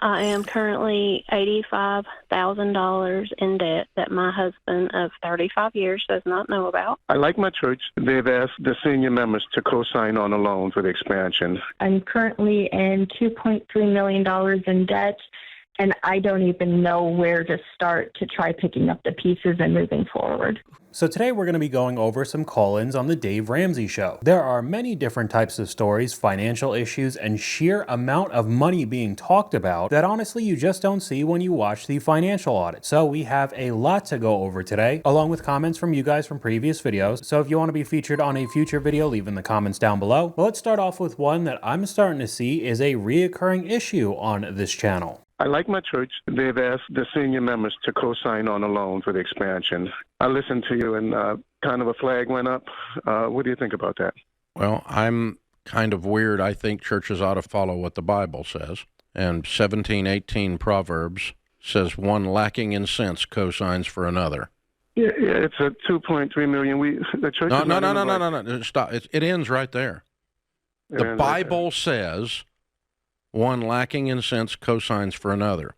I am currently $85,000 in debt that my husband of 35 years does not know about. I like my church. They've asked the senior members to co-sign on a loan for the expansion. I'm currently in $2.3 million in debt, and I don't even know where to start to try picking up the pieces and moving forward. So today we're going to be going over some call-ins on the Dave Ramsey Show. There are many different types of stories, financial issues, and sheer amount of money being talked about that honestly you just don't see when you watch the financial audit. So we have a lot to go over today, along with comments from you guys from previous videos. So if you want to be featured on a future video, leave in the comments down below. But let's start off with one that I'm starting to see is a reoccurring issue on this channel. I like my church. They've asked the senior members to co-sign on a loan for the expansion. I listened to you and kind of a flag went up. What do you think about that? Well, I'm kind of weird. I think churches ought to follow what the Bible says. And 17:18 Proverbs says one lacking in sense co-signs for another. Yeah, it's a $2.3 million. The church. No. Stop. It ends right there. The Bible says one lacking in sense cosigns for another.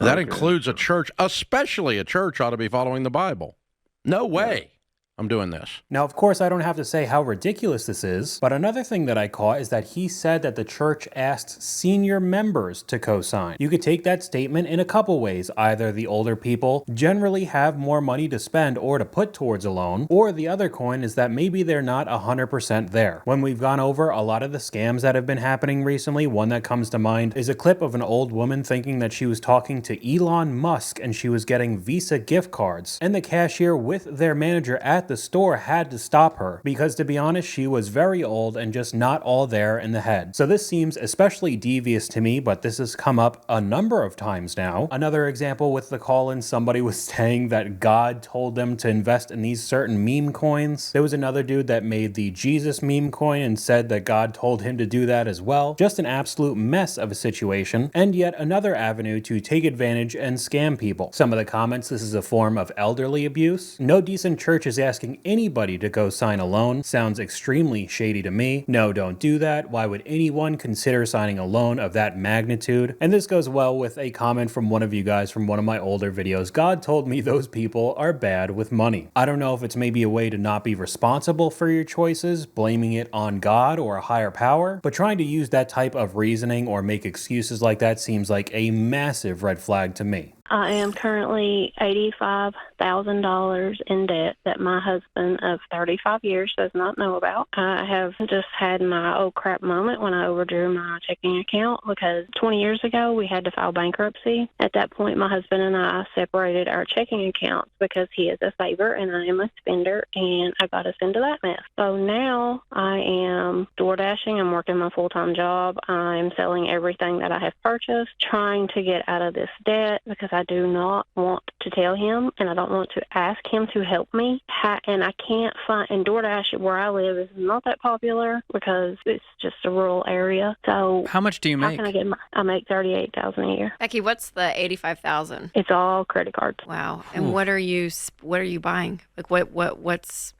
That includes a church, especially a church ought to be following the Bible. No way I'm doing this. Now, of course, I don't have to say how ridiculous this is, but another thing that I caught is that he said that the church asked senior members to co-sign. You could take that statement in a couple ways. Either the older people generally have more money to spend or to put towards a loan, or the other coin is that maybe they're not 100% there. When we've gone over a lot of the scams that have been happening recently, one that comes to mind is a clip of an old woman thinking that she was talking to Elon Musk and she was getting Visa gift cards, and the cashier with their manager at the store had to stop her because, to be honest, she was very old and just not all there in the head. So this seems especially devious to me, but this has come up a number of times now. Another example with the call-in, somebody was saying that God told them to invest in these certain meme coins. There was another dude that made the Jesus meme coin and said that God told him to do that as well. Just an absolute mess of a situation, and yet another avenue to take advantage and scam people. Some of the comments, this is a form of elderly abuse. No decent church is asking anybody to go sign a loan. Sounds extremely shady to me. No, don't do that. Why would anyone consider signing a loan of that magnitude? And this goes well with a comment from one of you guys from one of my older videos. God told me those people are bad with money. I don't know if it's maybe a way to not be responsible for your choices, blaming it on God or a higher power, but trying to use that type of reasoning or make excuses like that seems like a massive red flag to me. I am currently $85,000 in debt that my husband of 35 years does not know about. I have just had my oh crap moment when I overdrew my checking account because 20 years ago we had to file bankruptcy. At that point, my husband and I separated our checking accounts because he is a saver and I am a spender, and I got us into that mess. So now I am door dashing. I'm working my full-time job. I'm selling everything that I have purchased, trying to get out of this debt because I do not want to tell him, and I don't want to ask him to help me. And I can't find, and DoorDash where I live is not that popular because it's just a rural area. So how much do you make? I make $38,000 a year. Becky, what's the $85,000? It's all credit cards. Wow. And what are you buying? Like what's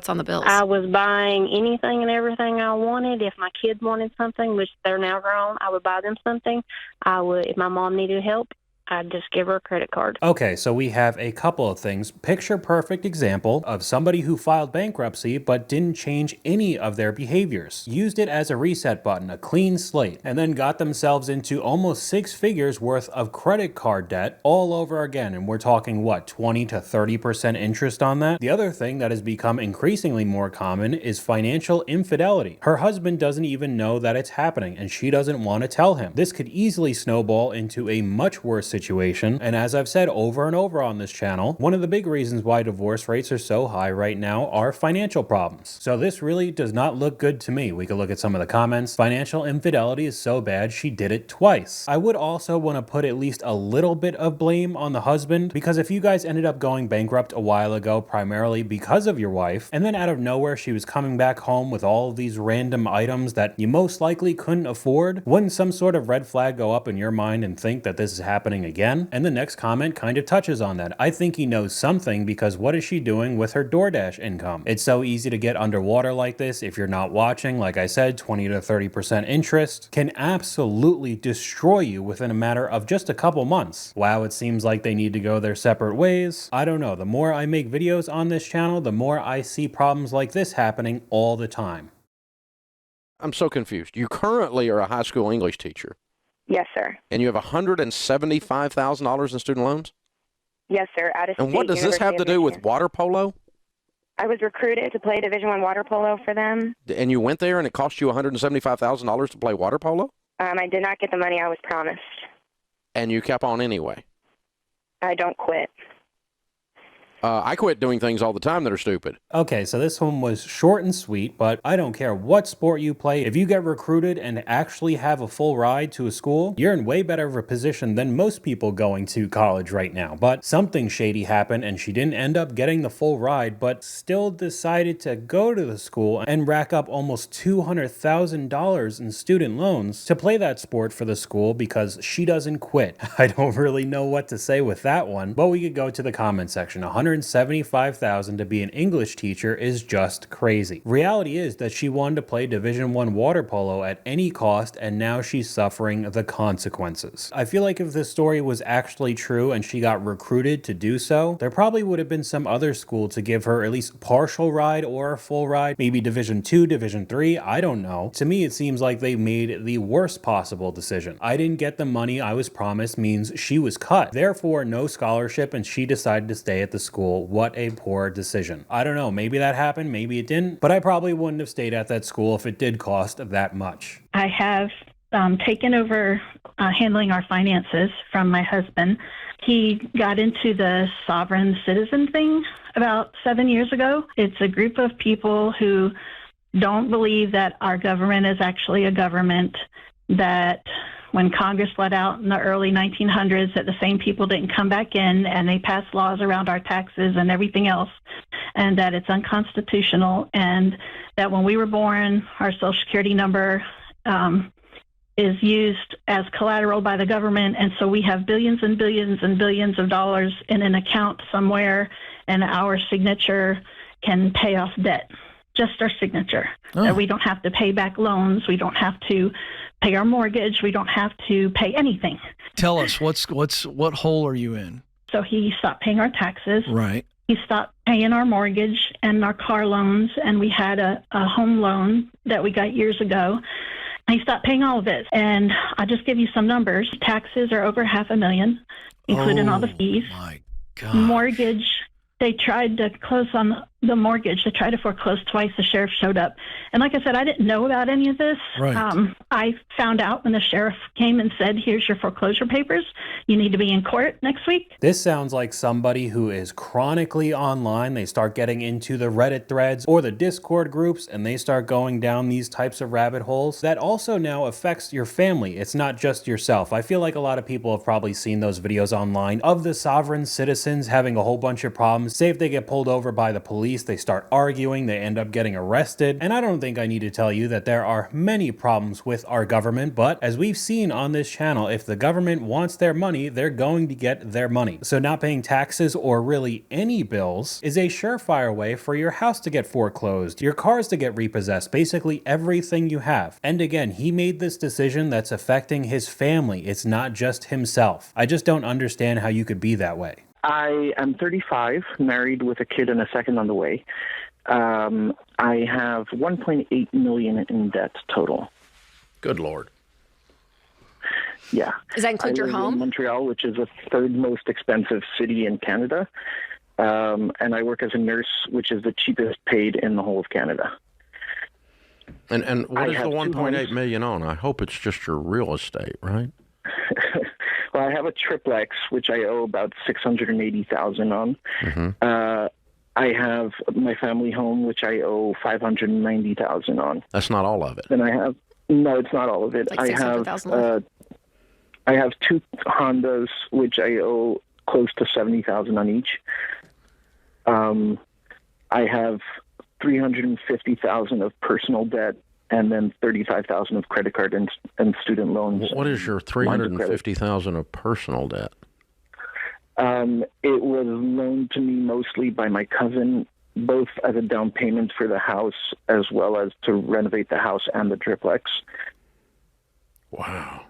on the bills? I was buying anything and everything I wanted. If my kids wanted something, which they're now grown, I would buy them something. If my mom needed help, I'd just give her a credit card. Okay, so we have a couple of things. Picture perfect example of somebody who filed bankruptcy but didn't change any of their behaviors. Used it as a reset button, a clean slate, and then got themselves into almost 6 figures worth of credit card debt all over again. And we're talking, what, 20 to 30% interest on that? The other thing that has become increasingly more common is financial infidelity. Her husband doesn't even know that it's happening, and she doesn't want to tell him. This could easily snowball into a much worse situation, and as I've said over and over on this channel, one of the big reasons why divorce rates are so high right now are financial problems. So this really does not look good to me. We could look at some of the comments. Financial infidelity is so bad she did it twice. I would also want to put at least a little bit of blame on the husband, because if you guys ended up going bankrupt a while ago primarily because of your wife, and then out of nowhere she was coming back home with all of these random items that you most likely couldn't afford, wouldn't some sort of red flag go up in your mind and think that this is happening happening again? And the next comment kind of touches on that. I think he knows something because what is she doing with her DoorDash income? It's so easy to get underwater like this if you're not watching. Like I said, 20 to 30% interest can absolutely destroy you within a matter of just a couple months. Wow, it seems like they need to go their separate ways. I don't know. The more I make videos on this channel, the more I see problems like this happening all the time. I'm so confused. You currently are a high school English teacher. Yes, sir. And you have $175,000 in student loans? Yes, sir. Out of state. And what does this have to do with water polo? I was recruited to play Division I water polo for them. And you went there and it cost you $175,000 to play water polo? I did not get the money I was promised. And you kept on anyway? I don't quit. I quit doing things all the time that are stupid. Okay, so this one was short and sweet, but I don't care what sport you play. If you get recruited and actually have a full ride to a school, you're in way better of a position than most people going to college right now. But something shady happened and she didn't end up getting the full ride, but still decided to go to the school and rack up almost $200,000 in student loans to play that sport for the school because she doesn't quit. I don't really know what to say with that one, but we could go to the comment section. $175,000 to be an English teacher is just crazy. Reality is that she wanted to play Division I water polo at any cost, and now she's suffering the consequences. I feel like if this story was actually true and she got recruited to do so, there probably would have been some other school to give her at least partial ride or a full ride, maybe Division II, Division III, I don't know. To me, it seems like they made the worst possible decision. I didn't get the money I was promised means she was cut. Therefore, no scholarship, and she decided to stay at the school. What a poor decision. I don't know, maybe that happened, maybe it didn't, but I probably wouldn't have stayed at that school if it did cost that much. I have taken over handling our finances from my husband. He got into the sovereign citizen thing about 7 years ago. It's a group of people who don't believe that our government is actually a government, that when Congress let out in the early 1900s that the same people didn't come back in and they passed laws around our taxes and everything else, and that it's unconstitutional, and that when we were born, our Social Security number is used as collateral by the government, and so we have billions and billions and billions of dollars in an account somewhere, and our signature can pay off debt. Just our signature. That we don't have to pay back loans. We don't have to pay our mortgage. We don't have to pay anything. Tell us, what hole are you in? So he stopped paying our taxes. Right. He stopped paying our mortgage and our car loans, and we had a home loan that we got years ago. He stopped paying all of it. And I'll just give you some numbers. Taxes are over $500,000, including all the fees. My God. Mortgage, they tried to close on the mortgage. They tried to foreclose twice. The sheriff showed up. And like I said, I didn't know about any of this. Right. I found out when the sheriff came and said, here's your foreclosure papers. You need to be in court next week. This sounds like somebody who is chronically online. They start getting into the Reddit threads or the Discord groups, and they start going down these types of rabbit holes. That also now affects your family. It's not just yourself. I feel like a lot of people have probably seen those videos online of the sovereign citizens having a whole bunch of problems. Say if they get pulled over by the police, they start arguing, they end up getting arrested. And I don't think I need to tell you that there are many problems with our government, but as we've seen on this channel, if the government wants their money, they're going to get their money. So not paying taxes or really any bills is a surefire way for your house to get foreclosed, your cars to get repossessed, basically everything you have. And again, he made this decision that's affecting his family. It's not just himself. I just don't understand how you could be that way. I am 35, married with a kid and a second on the way. I have $1.8 million in debt total. Good Lord. Yeah. Does that include your home? In Montreal, which is the third most expensive city in Canada. And I work as a nurse, which is the cheapest paid in the whole of Canada. And what is the $1.8 million on? I hope it's just your real estate, right? Well, I have a triplex, which I owe about $680,000 on. Mm-hmm. I have my family home, which I owe $590,000 on. That's not all of it. Then no, it's not all of it. Like I have two Hondas, which I owe close to $70,000 on each. I have $350,000 of personal debt, and then $35,000 of credit card and student loans. What is your $350,000 of personal debt? It was loaned to me mostly by my cousin, both as a down payment for the house as well as to renovate the house and the triplex. Wow.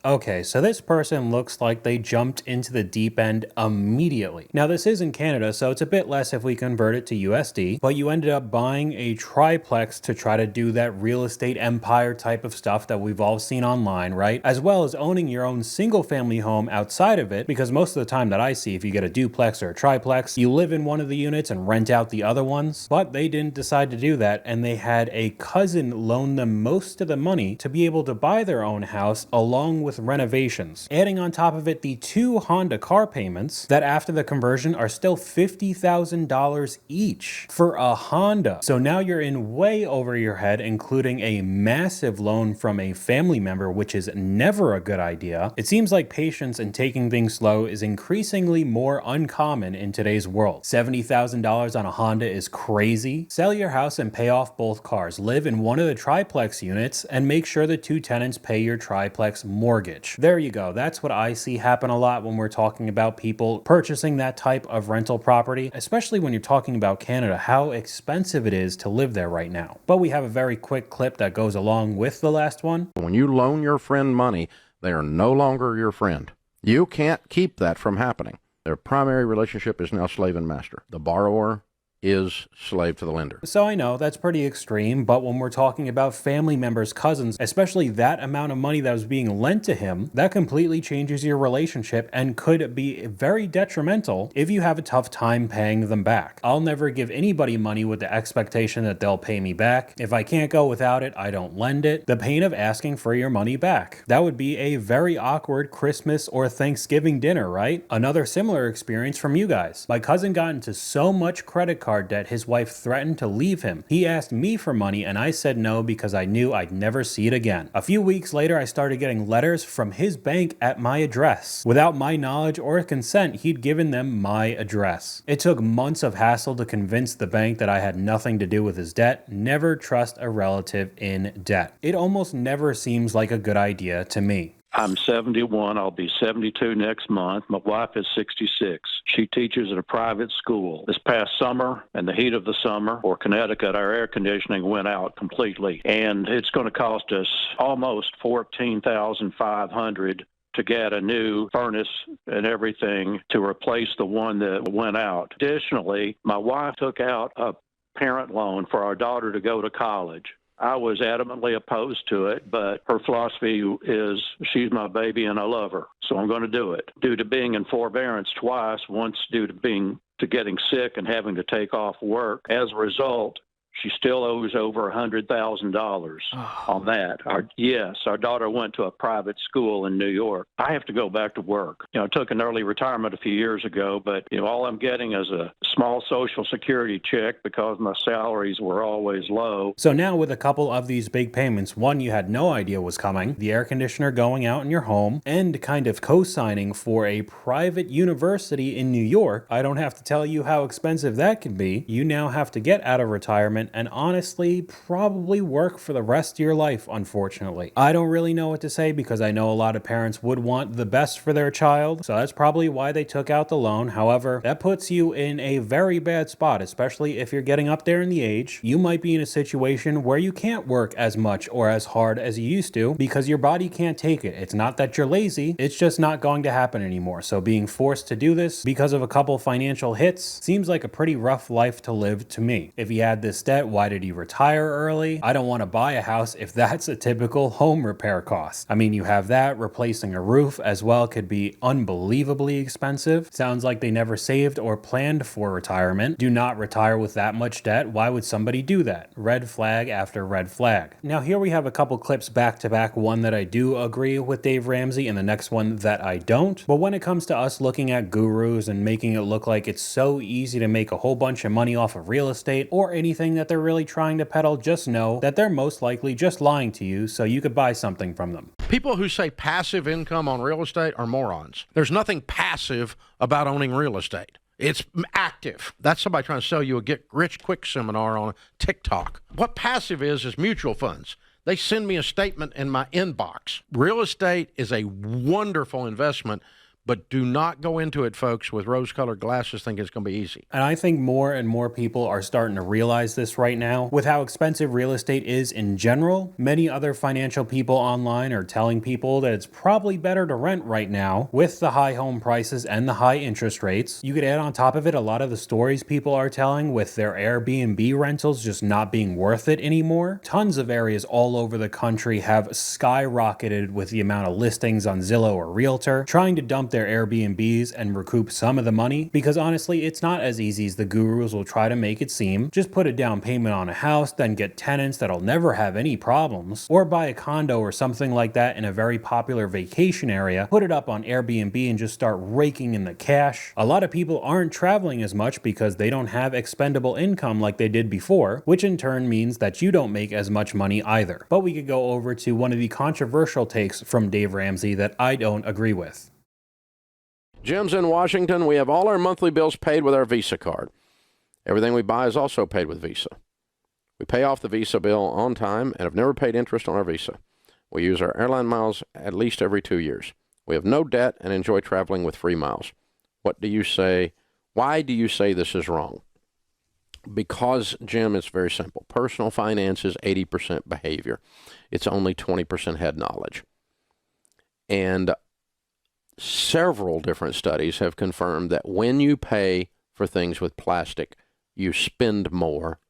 Okay, so this person looks like they jumped into the deep end immediately. Now, this is in Canada, so it's a bit less if we convert it to USD, but you ended up buying a triplex to try to do that real estate empire type of stuff that we've all seen online, right? As well as owning your own single family home outside of it, because most of the time that I see, if you get a duplex or a triplex, you live in one of the units and rent out the other ones, but they didn't decide to do that, and they had a cousin loan them most of the money to be able to buy their own house along with renovations. Adding on top of it the 2 Honda car payments that after the conversion are still $50,000 each for a Honda. So now you're in way over your head, including a massive loan from a family member, which is never a good idea. It seems like patience and taking things slow is increasingly more uncommon in today's world. $70,000 on a Honda is crazy. Sell your house and pay off both cars. Live in one of the triplex units and make sure the 2 tenants pay your triplex mortgage. There you go. That's what I see happen a lot when we're talking about people purchasing that type of rental property, especially when you're talking about Canada, how expensive it is to live there right now. But we have a very quick clip that goes along with the last one. When you loan your friend money, they are no longer your friend. You can't keep that from happening. Their primary relationship is now slave and master. The borrower is slave to the lender. So I know that's pretty extreme, but when we're talking about family members, cousins, especially that amount of money that was being lent to him, that completely changes your relationship and could be very detrimental if you have a tough time paying them back. I'll never give anybody money with the expectation that they'll pay me back. If I can't go without it, I don't lend it. The pain of asking for your money back. That would be a very awkward Christmas or Thanksgiving dinner, right? Another similar experience from you guys. My cousin got into so much credit card debt his wife threatened to leave him. He asked me for money and I said no because I knew I'd never see it again. A few weeks later, I started getting letters from his bank at my address. Without my knowledge or consent, he'd given them my address. It took months of hassle to convince the bank that I had nothing to do with his debt. Never trust a relative in debt. It almost never seems like a good idea to me. I'm 71. I'll be 72 next month. My wife is 66. She teaches at a private school. This past summer, in the heat of the summer, for Connecticut, our air conditioning went out completely. And it's going to cost us almost $14,500 to get a new furnace and everything to replace the one that went out. Additionally, my wife took out a parent loan for our daughter to go to college. I was adamantly opposed to it, but her philosophy is she's my baby and I love her, so I'm going to do it. Due to being in forbearance twice, once due to getting sick and having to take off work, as a result, she still owes over $100,000 on that. Our daughter went to a private school in New York. I have to go back to work. I took an early retirement a few years ago, but all I'm getting is a small Social Security check because my salaries were always low. So now with a couple of these big payments, one you had no idea was coming, the air conditioner going out in your home, and kind of co-signing for a private university in New York, I don't have to tell you how expensive that can be. You now have to get out of retirement and honestly probably work for the rest of your life, unfortunately. I don't really know what to say because I know a lot of parents would want the best for their child, so that's probably why they took out the loan. However, that puts you in a very bad spot, especially if you're getting up there in the age. You might be in a situation where you can't work as much or as hard as you used to because your body can't take it. It's not that you're lazy, it's just not going to happen anymore. So being forced to do this because of a couple financial hits seems like a pretty rough life to live to me. If he had this debt, why did he retire early? I don't want to buy a house if that's a typical home repair cost. I mean, you have that, replacing a roof as well could be unbelievably expensive. Sounds like they never saved or planned for retirement. Do not retire with that much debt. Why would somebody do that? Red flag after red flag. Now here we have a couple clips back to back, one that I do agree with Dave Ramsey and the next one that I don't. But when it comes to us looking at gurus and making it look like it's so easy to make a whole bunch of money off of real estate or anything that they're really trying to peddle, just know that they're most likely just lying to you so you could buy something from them. People who say passive income on real estate are morons. There's nothing passive about owning real estate. It's active. That's somebody trying to sell you a get-rich-quick seminar on TikTok. What passive is mutual funds. They send me a statement in my inbox. Real estate is a wonderful investment, but do not go into it, folks, with rose-colored glasses thinking it's going to be easy. And I think more and more people are starting to realize this right now. With how expensive real estate is in general, many other financial people online are telling people that it's probably better to rent right now with the high home prices and the high interest rates. You could add on top of it a lot of the stories people are telling with their Airbnb rentals just not being worth it anymore. Tons of areas all over the country have skyrocketed with the amount of listings on Zillow or Realtor, trying to dump their Airbnbs and recoup some of the money, because honestly, it's not as easy as the gurus will try to make it seem. Just put a down payment on a house, then get tenants that'll never have any problems, or buy a condo or something like that in a very popular vacation area, put it up on Airbnb and just start raking in the cash. A lot of people aren't traveling as much because they don't have expendable income like they did before, which in turn means that you don't make as much money either. But we could go over to one of the controversial takes from Dave Ramsey that I don't agree with. Jim's in Washington. We have all our monthly bills paid with our Visa card. Everything we buy is also paid with Visa. We pay off the Visa bill on time and have never paid interest on our Visa. We use our airline miles at least every 2 years. We have no debt and enjoy traveling with free miles. What do you say? Why do you say this is wrong? Because, Jim, it's very simple. Personal finance is 80% behavior. It's only 20% head knowledge. And several different studies have confirmed that when you pay for things with plastic, you spend more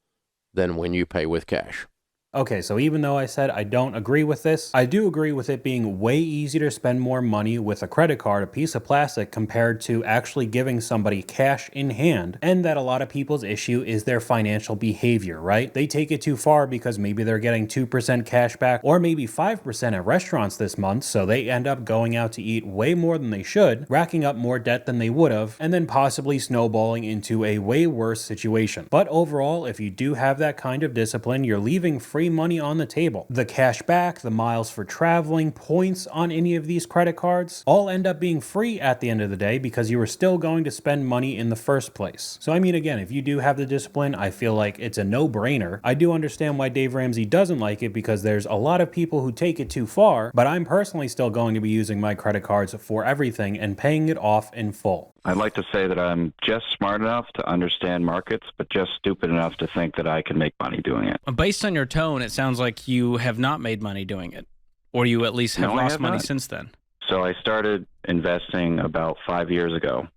than when you pay with cash. Okay, so even though I said I don't agree with this, I do agree with it being way easier to spend more money with a credit card, a piece of plastic, compared to actually giving somebody cash in hand, and that a lot of people's issue is their financial behavior, right? They take it too far because maybe they're getting 2% cash back or maybe 5% at restaurants this month, so they end up going out to eat way more than they should, racking up more debt than they would have, and then possibly snowballing into a way worse situation. But overall, if you do have that kind of discipline, you're leaving free money on the table. The cash back, the miles for traveling, points on any of these credit cards all end up being free at the end of the day because you were still going to spend money in the first place. So I mean, again, if you do have the discipline, I feel like it's a no-brainer. I do understand why Dave Ramsey doesn't like it because there's a lot of people who take it too far, but I'm personally still going to be using my credit cards for everything and paying it off in full. I'd like to say that I'm just smart enough to understand markets, but just stupid enough to think that I can make money doing it. Based on your tone, it sounds like you have not made money doing it, or you at least have lost money since then. So I started investing about 5 years ago,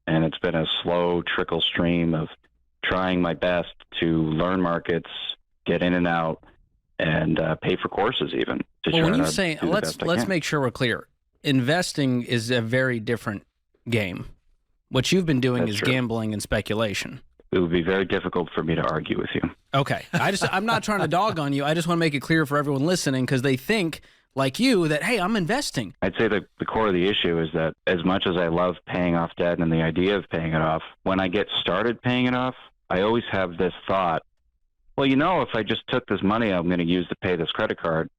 and it's been a slow trickle stream of trying my best to learn markets, get in and out, and pay for courses even. Well, when you say, let's make sure we're clear. Investing is a very different game. What you've been doing is gambling and speculation. It would be very difficult for me to argue with you. Okay. I'm not trying to dog on you. I just want to make it clear for everyone listening because they think, like you, that, hey, I'm investing. I'd say that the core of the issue is that as much as I love paying off debt and the idea of paying it off, when I get started paying it off, I always have this thought, well, you know, if I just took this money I'm going to use to pay this credit card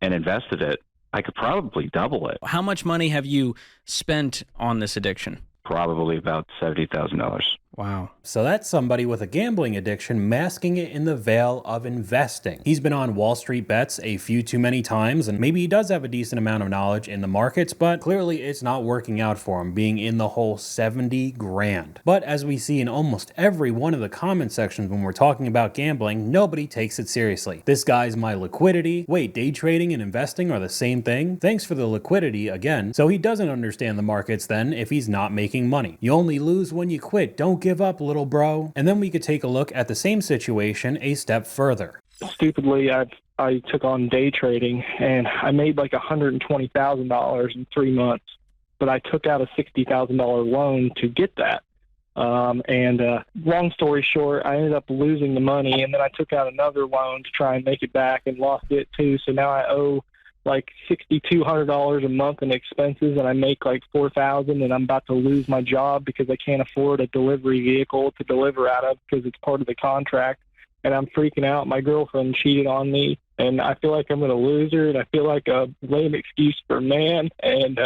and invested it, I could probably double it. How much money have you spent on this addiction? Probably about $70,000. Wow. So that's somebody with a gambling addiction masking it in the veil of investing. He's been on Wall Street Bets a few too many times, and maybe he does have a decent amount of knowledge in the markets, but clearly it's not working out for him, being in the whole 70 grand. But as we see in almost every one of the comment sections when we're talking about gambling, nobody takes it seriously. This guy's my liquidity. Wait, day trading and investing are the same thing? Thanks for the liquidity again. So he doesn't understand the markets then if he's not making money. You only lose when you quit. Don't give up, little bro. And then we could take a look at the same situation a step further. Stupidly, I took on day trading and I made like $120,000 in 3 months, but I took out a $60,000 loan to get that. Long story short, I ended up losing the money, and then I took out another loan to try and make it back and lost it too. So now I owe like $6,200 a month in expenses, and I make like $4,000, and I'm about to lose my job because I can't afford a delivery vehicle to deliver out of because it's part of the contract. And I'm freaking out. My girlfriend cheated on me, and I feel like I'm going to lose her, and I feel like a lame excuse for a man. And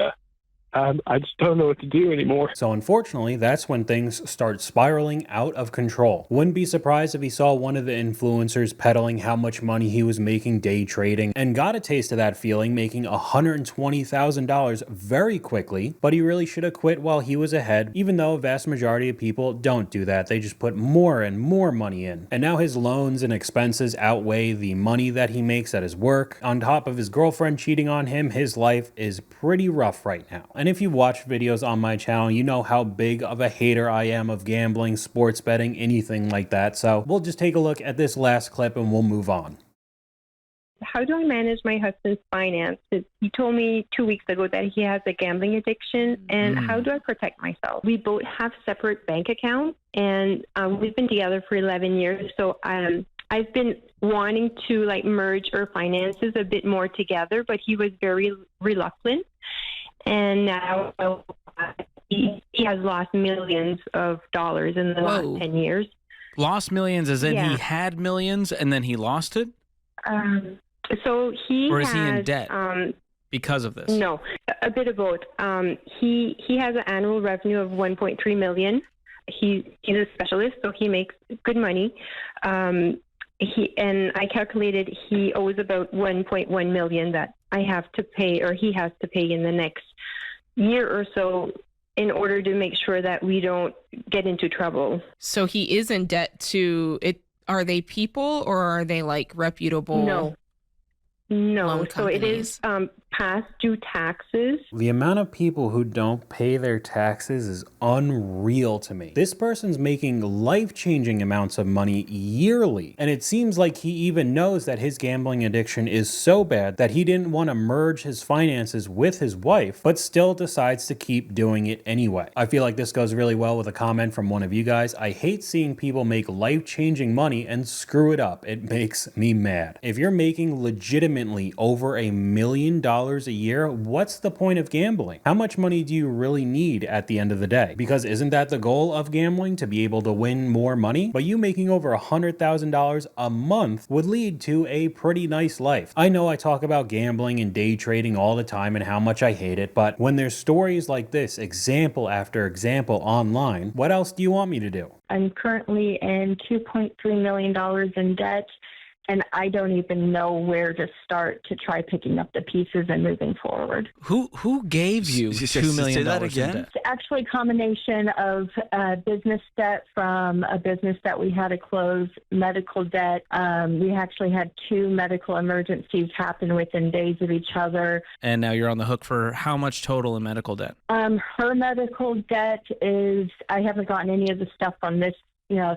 I just don't know what to do anymore. So unfortunately, that's when things start spiraling out of control. Wouldn't be surprised if he saw one of the influencers peddling how much money he was making day trading and got a taste of that feeling, making $120,000 very quickly, but he really should have quit while he was ahead, even though a vast majority of people don't do that. They just put more and more money in. And now his loans and expenses outweigh the money that he makes at his work. On top of his girlfriend cheating on him, his life is pretty rough right now. And if you've watched videos on my channel, you know how big of a hater I am of gambling, sports betting, anything like that. So we'll just take a look at this last clip and we'll move on. How do I manage my husband's finances? He told me 2 weeks ago that he has a gambling addiction, and how do I protect myself? We both have separate bank accounts, and we've been together for 11 years, so I've been wanting to merge our finances a bit more together, but he was very reluctant. And now he has lost millions of dollars in the last 10 years. Lost millions as in he had millions and then he lost it? So he Or is he in debt because of this? No, a bit of both. He has an annual revenue of $1.3 million. He's a specialist, so he makes good money. And I calculated he owes about $1.1 million that I have to pay, or he has to pay in the next year or so, in order to make sure that we don't get into trouble. So he is in debt to it. Are they people or are they reputable? No. So it is past due taxes. The amount of people who don't pay their taxes is unreal to me. This person's making life-changing amounts of money yearly, and it seems like he even knows that his gambling addiction is so bad that he didn't want to merge his finances with his wife, but still decides to keep doing it anyway. I feel like this goes really well with a comment from one of you guys. I hate seeing people make life-changing money and screw it up. It makes me mad. If you're making legitimately over $1 million a year, what's the point of gambling? How much money do you really need at the end of the day? Because isn't that the goal of gambling, to be able to win more money? But you making over $100,000 a month would lead to a pretty nice life. I know I talk about gambling and day trading all the time and how much I hate it, but when there's stories like this, example after example online, what else do you want me to do? I'm currently in $2.3 million in debt, and I don't even know where to start to try picking up the pieces and moving forward. Who gave you $2 million in debt? It's actually a combination of business debt from a business that we had to close, medical debt. We actually had 2 medical emergencies happen within days of each other. And now you're on the hook for how much total in medical debt? Her medical debt is, I haven't gotten any of the stuff from this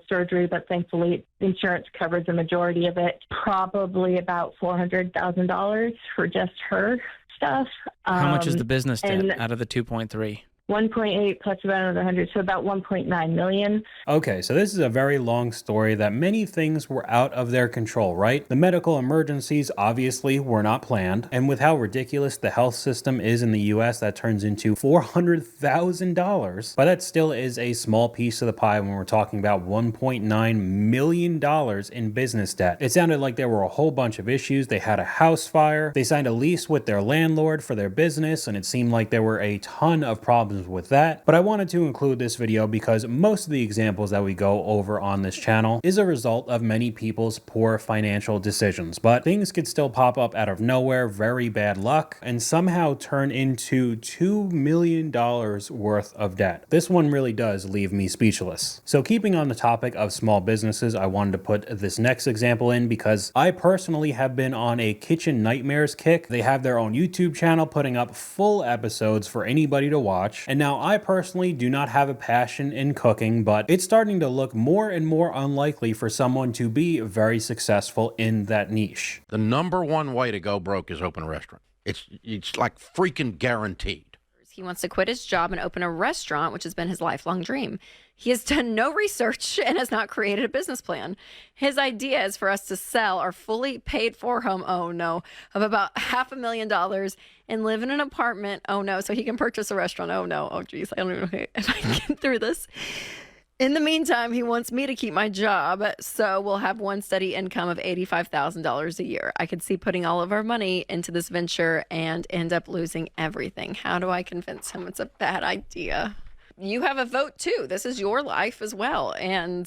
surgery, but thankfully insurance covers the majority of it. Probably about $400,000 for just her stuff. How much is the business debt out of the 2.3? 1.8 plus about another 100, so about 1.9 million. Okay, so this is a very long story that many things were out of their control, right? The medical emergencies obviously were not planned, and with how ridiculous the health system is in the US, that turns into $400,000, but that still is a small piece of the pie when we're talking about $1.9 million in business debt. It sounded like there were a whole bunch of issues. They had a house fire, they signed a lease with their landlord for their business, and it seemed like there were a ton of problems with that, but I wanted to include this video because most of the examples that we go over on this channel is a result of many people's poor financial decisions, but things could still pop up out of nowhere, very bad luck, and somehow turn into $2 million worth of debt. This one really does leave me speechless. So keeping on the topic of small businesses, I wanted to put this next example in because I personally have been on a kitchen nightmares kick. They have their own YouTube channel putting up full episodes for anybody to watch. And now I personally do not have a passion in cooking, but it's starting to look more and more unlikely for someone to be very successful in that niche. The number one way to go broke is open a restaurant. It's like freaking guaranteed. He wants to quit his job and open a restaurant, which has been his lifelong dream. He has done no research and has not created a business plan. His idea is for us to sell our fully paid for home, of about $500,000 and live in an apartment, so he can purchase a restaurant, oh geez, I don't even know if I can get through this. In the meantime, he wants me to keep my job, so we'll have one steady income of $85,000 a year. I could see putting all of our money into this venture and end up losing everything. How do I convince him it's a bad idea? You have a vote, too. This is your life as well. And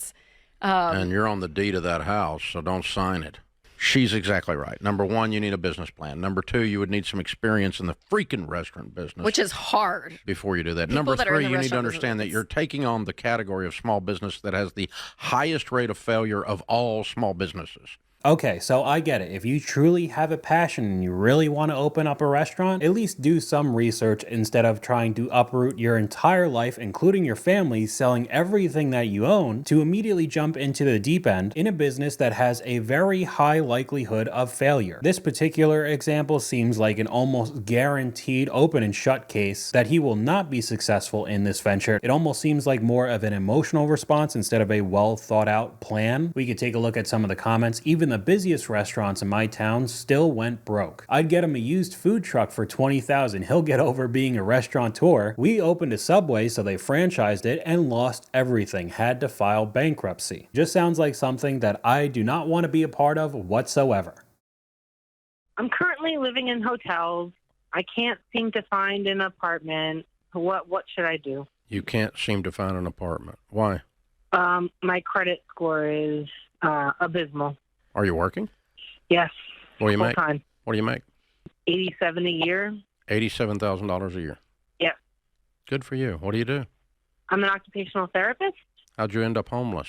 you're on the deed of that house, so don't sign it. She's exactly right. Number one, you need a business plan. Number two, you would need some experience in the freaking restaurant business. Which is hard. Before you do that. Number three, you need to understand that you're taking on the category of small business that has the highest rate of failure of all small businesses. Okay, so I get it. If you truly have a passion and you really want to open up a restaurant, at least do some research instead of trying to uproot your entire life, including your family, selling everything that you own to immediately jump into the deep end in a business that has a very high likelihood of failure. This particular example seems like an almost guaranteed open and shut case that he will not be successful in this venture. It almost seems like more of an emotional response instead of a well thought out plan. We could take a look at some of the comments. Even the busiest restaurants in my town still went broke. I'd get him a used food truck for $20,000. He'll get over being a restaurateur. We opened a Subway, so they franchised it and lost everything. Had to file bankruptcy. Just sounds like something that I do not want to be a part of whatsoever. I'm currently living in hotels. I can't seem to find an apartment. What should I do? You can't seem to find an apartment. Why? My credit score is abysmal. Are you working? Yes. What do you make? Full-time. What do you make? $87,000 a year. $87,000 a year. Yeah. Good for you. What do you do? I'm an occupational therapist. How'd you end up homeless?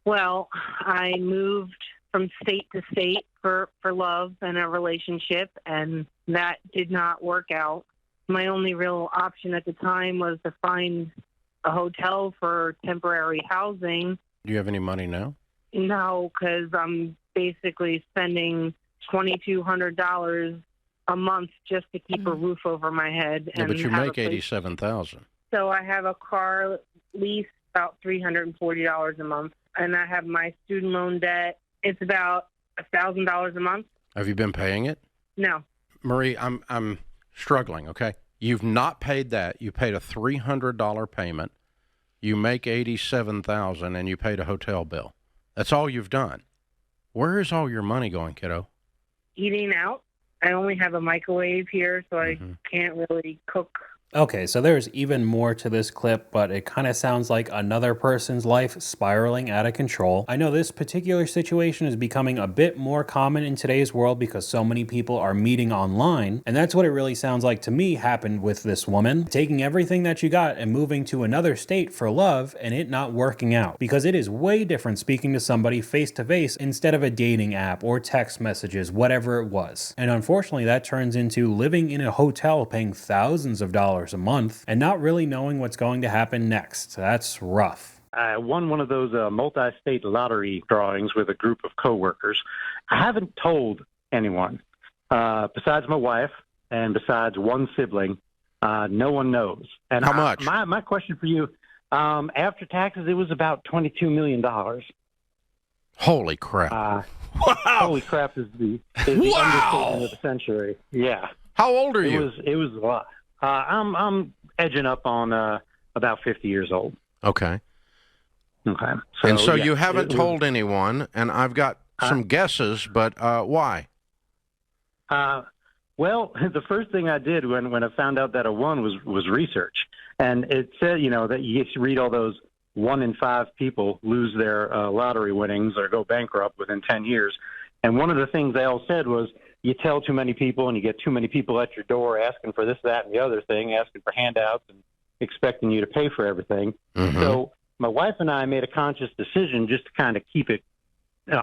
Well, I moved from state to state for love and a relationship, and that did not work out. My only real option at the time was to find a hotel for temporary housing. Do you have any money now? No, because I'm basically spending $2,200 a month just to keep a roof over my head. Yeah, and but you have make $87,000. So I have a car lease about $340 a month, and I have my student loan debt. It's about $1,000 a month. Have you been paying it? No. Marie, I'm struggling. Okay, you've not paid that. You paid a $300 payment. You make $87,000, and you paid a hotel bill. That's all you've done. Where is all your money going, kiddo? Eating out. I only have a microwave here, so I can't really cook. Okay, so there's even more to this clip, but it kind of sounds like another person's life spiraling out of control. I know this particular situation is becoming a bit more common in today's world because so many people are meeting online, and that's what it really sounds like to me happened with this woman, taking everything that you got and moving to another state for love and it not working out. Because it is way different speaking to somebody face to face instead of a dating app or text messages, whatever it was. And unfortunately, that turns into living in a hotel paying thousands of dollars a month and not really knowing what's going to happen next. That's rough. I won one of those multi-state lottery drawings with a group of coworkers. I haven't told anyone besides my wife and besides one sibling. No one knows. And how much? My question for you, after taxes, it was about $22 million. Holy crap. Wow. Holy crap is the understatement of the century. Yeah. How old are you? It was a lot. I'm edging up on about 50 years old. Okay. Okay. So yeah, you haven't told anyone, and I've got some guesses, but why? Well, the first thing I did when I found out that I won was research. And it said, that you get to read all those 1 in 5 people lose their lottery winnings or go bankrupt within 10 years. And one of the things they all said was, you tell too many people and you get too many people at your door asking for this, that, and the other thing, asking for handouts and expecting you to pay for everything. So my wife and I made a conscious decision just to kind of keep it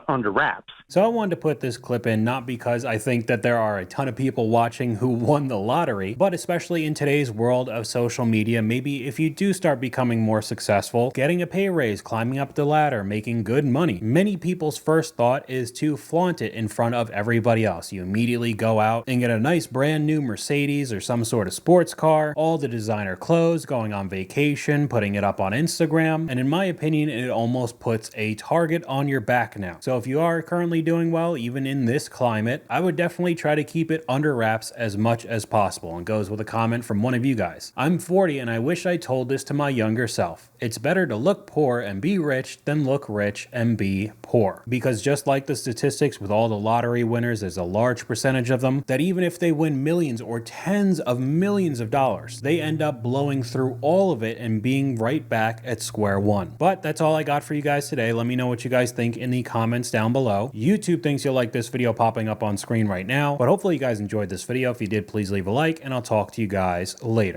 under wraps. So I wanted to put this clip in not because I think that there are a ton of people watching who won the lottery, but especially in today's world of social media, maybe if you do start becoming more successful, getting a pay raise, climbing up the ladder, making good money, many people's first thought is to flaunt it in front of everybody else. You immediately go out and get a nice brand new Mercedes or some sort of sports car, all the designer clothes, going on vacation, putting it up on Instagram, and in my opinion, it almost puts a target on your back now. now. So if you are currently doing well, even in this climate, I would definitely try to keep it under wraps as much as possible. And goes with a comment from one of you guys. I'm 40 and I wish I told this to my younger self. It's better to look poor and be rich than look rich and be poor. Because just like the statistics with all the lottery winners, there's a large percentage of them that even if they win millions or tens of millions of dollars, they end up blowing through all of it and being right back at square one. But that's all I got for you guys today. Let me know what you guys think in the comments down below. YouTube thinks you'll like this video popping up on screen right now, but hopefully you guys enjoyed this video. If you did, please leave a like and I'll talk to you guys later.